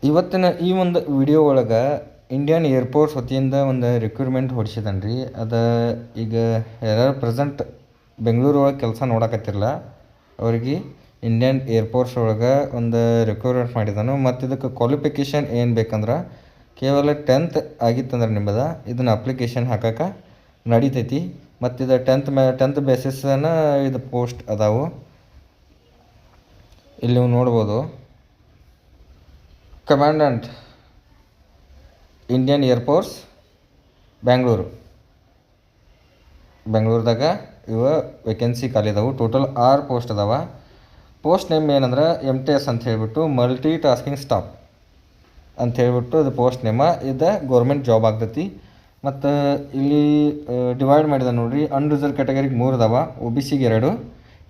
ಇವತ್ತಿನ ಈ ಒಂದು ವಿಡಿಯೋ ಒಳಗೆ ಇಂಡಿಯನ್ ಏರ್ಫೋರ್ಸ್ ವತಿಯಿಂದ ಒಂದು ರಿಕ್ರೂಟ್ಮೆಂಟ್ ಹೊಡಿಸಿದಾನೆ ರೀ. ಅದು ಈಗ ಯಾರು ಪ್ರೆಸೆಂಟ್ ಬೆಂಗಳೂರು ಒಳಗೆ ಕೆಲಸ ನೋಡಕತ್ತಿರಲ್ಲ ಅವ್ರಿಗೆ ಇಂಡಿಯನ್ ಏರ್ಫೋರ್ಸ್ ಒಳಗೆ ಒಂದು ರಿಕ್ರೂಟ್ಮೆಂಟ್ ಮಾಡಿದ್ದಾನು. ಮತ್ತು ಇದಕ್ಕೆ ಕ್ವಾಲಿಫಿಕೇಷನ್ ಏನು ಬೇಕಂದ್ರೆ ಕೇವಲ 10th ಆಗಿತ್ತಂದ್ರೆ ನಿಮ್ಮದು ಇದನ್ನು ಅಪ್ಲಿಕೇಶನ್ ಹಾಕಕ್ಕೆ ನಡಿತೈತಿ. ಮತ್ತು ಇದು 10th ಬೇಸಿಸನ ಇದು ಪೋಸ್ಟ್ ಅದಾವು. ಇಲ್ಲಿ ನೀವು ನೋಡ್ಬೋದು, ಕಮಾಂಡೆಂಟ್ ಇಂಡಿಯನ್ ಏರ್ಫೋರ್ಸ್ ಬೆಂಗಳೂರದಾಗ ಇವ ವೇಕೆನ್ಸಿ ಖಾಲಿ ಅದಾವು. ಟೋಟಲ್ 6 ಪೋಸ್ಟ್ ಅದಾವ. ಪೋಸ್ಟ್ ನೇಮ್ ಏನಂದ್ರೆ MTS ಅಂತ ಹೇಳಿಬಿಟ್ಟು ಮಲ್ಟಿ ಟಾಸ್ಕಿಂಗ್ ಸ್ಟಾಫ್ ಅಂತ ಹೇಳಿಬಿಟ್ಟು ಅದು ಪೋಸ್ಟ್ ನೇಮ. ಇದು ಗೌರ್ಮೆಂಟ್ ಜಾಬ್ ಆಗ್ತೈತಿ. ಮತ್ತು ಇಲ್ಲಿ ಡಿವೈಡ್ ಮಾಡಿದ ನೋಡಿರಿ, ಅನ್ರಿಸರ್ವ್ ಕ್ಯಾಟಗರಿಗೆ 3 ಅದಾವ, OBCಗೆ 2,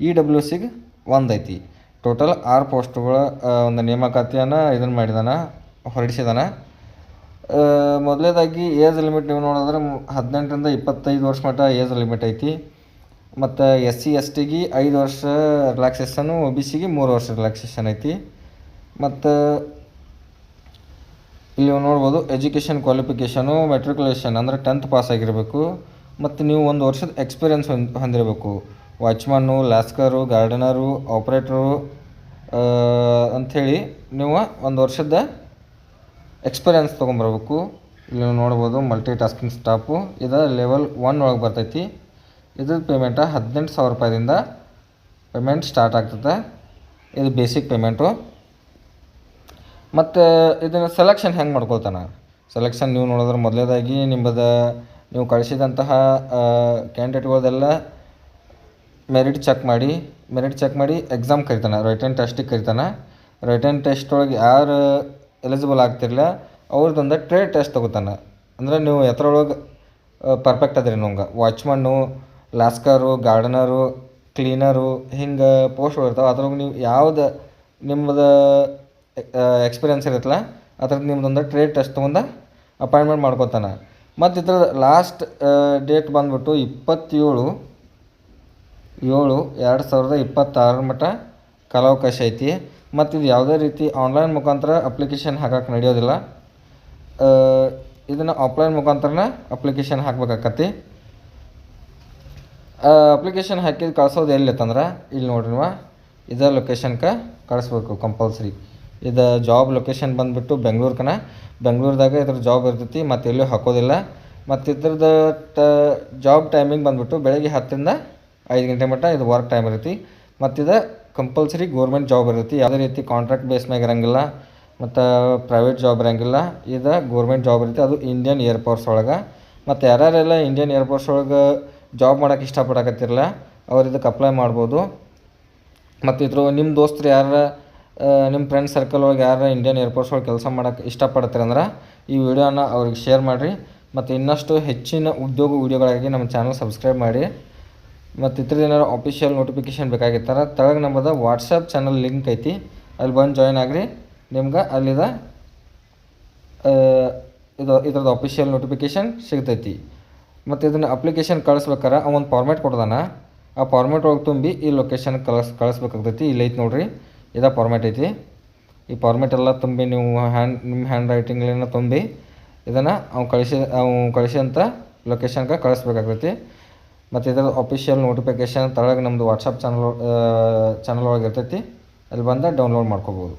EWCಗೆ 1 ಐತಿ. ಟೋಟಲ್ 6 ಪೋಸ್ಟ್ಗಳ ಒಂದು ನೇಮಕಾತಿಯನ್ನು ಇದನ್ನು ಮಾಡಿದಾನ, ಹೊರಡಿಸಿದಾನ. ಮೊದಲೇದಾಗಿ ಏಜ್ ಲಿಮಿಟ್ ನೀವು ನೋಡಿದ್ರೆ 18ರಿಂದ 25 ವರ್ಷ ಮಟ್ಟ ಏಜ್ ಲಿಮಿಟ್ ಐತಿ. ಮತ್ತು SC STಗೆ 5 ವರ್ಷ ರಿಲ್ಯಾಕ್ಸೇಷನು, OBCಗೆ 3 ವರ್ಷ ರಿಲ್ಯಾಕ್ಸೇಷನ್ ಐತಿ. ಮತ್ತು ಇಲ್ಲಿ ನೀವು ನೋಡ್ಬೋದು, ಎಜುಕೇಷನ್ ಕ್ವಾಲಿಫಿಕೇಷನು ಮೆಟ್ರಿಕ್ಯುಲೇಷನ್ ಅಂದರೆ 10th ಪಾಸ್ ಆಗಿರಬೇಕು. ಮತ್ತು ನೀವು 1 ವರ್ಷದ ಎಕ್ಸ್ಪೀರಿಯನ್ಸ್ ಹೊಂದಿರಬೇಕು. ವಾಚ್ಮನ್ನು, ಲ್ಯಾಸ್ಕರು, ಗಾರ್ಡನರು, ಆಪ್ರೇಟ್ರು ಅಂಥೇಳಿ ನೀವು 1 ವರ್ಷದ ಎಕ್ಸ್ಪೀರಿಯನ್ಸ್ ತೊಗೊಂಬರ್ಬೇಕು. ಇಲ್ಲಿ ನೀವು ನೋಡ್ಬೋದು ಮಲ್ಟಿ ಟಾಸ್ಕಿಂಗ್ ಸ್ಟಾಫು. ಇದು ಲೆವೆಲ್ 1 ಒಳಗೆ ಬರ್ತೈತಿ. ಇದ್ರ ಪೇಮೆಂಟ 18,000 ರೂಪಾಯಿದಿಂದ ಪೇಮೆಂಟ್ ಸ್ಟಾರ್ಟ್ ಆಗ್ತದೆ. ಇದು ಬೇಸಿಕ್ ಪೇಮೆಂಟು. ಮತ್ತು ಇದನ್ನು ಸೆಲೆಕ್ಷನ್ ಹೆಂಗೆ ಮಾಡ್ಕೊಳ್ತಾನೆ? ಸೆಲೆಕ್ಷನ್ ನೀವು ನೋಡಿದ್ರೆ ಮೊದಲೇದಾಗಿ ನೀವು ಕಳಿಸಿದಂತಹ ಕ್ಯಾಂಡಿಡೇಟ್ಗಳದೆಲ್ಲ ಮೆರಿಟ್ ಚೆಕ್ ಮಾಡಿ ಎಕ್ಸಾಮ್ ಕರಿತಾನೆ, ರಿಟನ್ ಟೆಸ್ಟಿಗೆ ಕರಿತಾನೆ. ರಿಟನ್ ಟೆಸ್ಟ್ ಒಳಗೆ ಯಾರು ಎಲಿಜಿಬಲ್ ಆಗ್ತಿರಲಿಲ್ಲ ಅವ್ರದ್ದೊಂದು ಟ್ರೇಡ್ ಟೆಸ್ಟ್ ತೊಗೋತಾನೆ. ಅಂದರೆ ನೀವು ಎತ್ತರೊಳಗೆ ಪರ್ಫೆಕ್ಟ್ ಅದ್ರಿ ನಂಗೆ. ವಾಚ್ಮನ್ನು, ಲಾಸ್ಕರು, ಗಾರ್ಡನರು, ಕ್ಲೀನರು ಹಿಂಗೆ ಪೋಸ್ಟ್ಗಳು ಇರ್ತಾವೆ. ಅದ್ರೊಳಗೆ ನೀವು ಯಾವ್ದು ನಿಮ್ಮದು ಎಕ್ಸ್ಪೀರಿಯನ್ಸ್ ಇರುತ್ತಲ್ಲ ಅದ್ರದ್ದು ನಿಮ್ದೊಂದು ಟ್ರೇಡ್ ಟೆಸ್ಟ್ ತೊಗೊಂಡು ಅಪಾಯಿಂಟ್ಮೆಂಟ್ ಮಾಡ್ಕೊತಾನೆ. ಮತ್ತು ಇದ್ರದ್ದು ಲಾಸ್ಟ್ ಡೇಟ್ ಬಂದುಬಿಟ್ಟು 27/7/2026 ಮಟ್ಟ ಕಾಲಾವಕಾಶ ಐತಿ. ಮತ್ತು ಇದು ಯಾವುದೇ ರೀತಿ ಆನ್ಲೈನ್ ಮುಖಾಂತರ ಅಪ್ಲಿಕೇಶನ್ ಹಾಕಕ್ಕೆ ನಡೆಯೋದಿಲ್ಲ. ಇದನ್ನು ಆಫ್ಲೈನ್ ಮುಖಾಂತರನೇ ಅಪ್ಲಿಕೇಶನ್ ಹಾಕ್ಬೇಕಾಕತಿ. ಅಪ್ಲಿಕೇಶನ್ ಹಾಕಿದ್ದು ಕಳ್ಸೋದು ಎಲ್ಲಿತ್ತಂದ್ರೆ ಇಲ್ಲಿ ನೋಡ್ರಿ ನೀವು, ಇದೇ ಲೊಕೇಶನ್ಗೆ ಕಳಿಸ್ಬೇಕು ಕಂಪಲ್ಸರಿ. ಇದು ಜಾಬ್ ಲೊಕೇಶನ್ ಬಂದುಬಿಟ್ಟು ಬೆಂಗಳೂರದಾಗ ಇದ್ರ ಜಾಬ್ ಇರ್ತೈತಿ, ಮತ್ತು ಎಲ್ಲೂ ಹಾಕೋದಿಲ್ಲ. ಮತ್ತು ಇದ್ರದ್ದು ಜಾಬ್ ಟೈಮಿಂಗ್ ಬಂದುಬಿಟ್ಟು ಬೆಳಗ್ಗೆ 10ರಿಂದ 5 ಗಂಟೆ ಮಟ್ಟ ಇದು ವರ್ಕ್ ಟೈಮ್ ಇರ್ತೈತಿ. ಮತ್ತು ಇದು ಕಂಪಲ್ಸರಿ ಗೋರ್ಮೆಂಟ್ ಜಾಬ್ ಇರ್ತೈತಿ. ಯಾವುದೇ ರೀತಿ ಕಾಂಟ್ರಾಕ್ಟ್ ಬೇಸ್ ಮ್ಯಾಗ ಇರೋಂಗಿಲ್ಲ, ಮತ್ತು ಪ್ರೈವೇಟ್ ಜಾಬ್ ಇರೋಂಗಿಲ್ಲ. ಇದು ಗೋರ್ಮೆಂಟ್ ಜಾಬ್ ಇರ್ತೈತಿ, ಅದು ಇಂಡಿಯನ್ ಏರ್ಫೋರ್ಸ್ ಒಳಗೆ. ಮತ್ತು ಯಾರ್ಯಾರೆಲ್ಲ ಇಂಡಿಯನ್ ಏರ್ಫೋರ್ಸ್ ಒಳಗೆ ಜಾಬ್ ಮಾಡೋಕ್ಕೆ ಇಷ್ಟಪಡಕತ್ತಿರಲ್ಲ ಅವ್ರು ಇದಕ್ಕೆ ಅಪ್ಲೈ ಮಾಡ್ಬೋದು. ಮತ್ತು ಇದ್ರ ನಿಮ್ಮ ದೋಸ್ತರು ನಿಮ್ಮ ಫ್ರೆಂಡ್ ಸರ್ಕಲ್ ಒಳಗೆ ಯಾರು ಇಂಡಿಯನ್ ಏರ್ಫೋರ್ಸ್ ಒಳಗೆ ಕೆಲಸ ಮಾಡೋಕ್ಕೆ ಇಷ್ಟಪಡ್ತೀರಂದ್ರೆ ಈ ವಿಡಿಯೋನ ಅವ್ರಿಗೆ ಶೇರ್ ಮಾಡಿರಿ. ಮತ್ತು ಇನ್ನಷ್ಟು ಹೆಚ್ಚಿನ ಉದ್ಯೋಗ ವೀಡಿಯೋಗಳಾಗಿ ನಮ್ಮ ಚಾನಲ್ ಸಬ್ಸ್ಕ್ರೈಬ್ ಮಾಡಿ. ಮತ್ತು ಇದ್ರದ್ದು ಏನಾದ್ರು ಆಫಿಷಿಯಲ್ ನೋಟಿಫಿಕೇಷನ್ ಬೇಕಾಗಿತ್ತಾರೆ ತೆಳಗೆ ನಮ್ಮದು ವಾಟ್ಸಪ್ ಚಾನಲ್ ಲಿಂಕ್ ಐತಿ, ಅಲ್ಲಿ ಬಂದು ಜಾಯ್ನ್ ಆಗಿರಿ. ನಿಮ್ಗೆ ಅಲ್ಲಿದ ಇದ್ರದ್ದು ಆಫಿಷಿಯಲ್ ನೋಟಿಫಿಕೇಷನ್ ಸಿಗ್ತೈತಿ. ಮತ್ತು ಇದನ್ನು ಅಪ್ಲಿಕೇಶನ್ ಕಳಿಸ್ಬೇಕಾರೆ ಒಂದು ಫಾರ್ಮೇಟ್ ಕೊಡ್ದಾನ, ಆ ಫಾರ್ಮೇಟ್ ಒಳಗೆ ತುಂಬಿ ಈ ಲೊಕೇಶನ್ ಕಳಿಸ್ಬೇಕಾಗ್ತೈತಿ. ಇಲ್ಲಿ ಐತಿ ನೋಡಿರಿ, ಇದೇ ಫಾರ್ಮೇಟ್ ಐತಿ. ಈ ಫಾರ್ಮೇಟ್ ಎಲ್ಲ ತುಂಬಿ ನೀವು ನಿಮ್ಮ ಹ್ಯಾಂಡ್ ರೈಟಿಂಗ್ಲಿನ ತುಂಬಿ ಇದನ್ನು ಅವ್ನು ಕಳಿಸಿದಂಥ ಲೊಕೇಶನ್ಗೆ ಕಳಿಸ್ಬೇಕಾಗ್ತೈತಿ. ಮತ್ತು ಇದರ ಆಫಿಷಿಯಲ್ ನೋಟಿಫಿಕೇಷನ್ ತೆಳಗೆ ನಮ್ಮದು ವಾಟ್ಸಪ್ ಚಾನಲ್ ಒಳಗೆ ಇರ್ತೈತಿ, ಅಲ್ಲಿ ಬಂದು ಡೌನ್ಲೋಡ್ ಮಾಡ್ಕೋಬೋದು.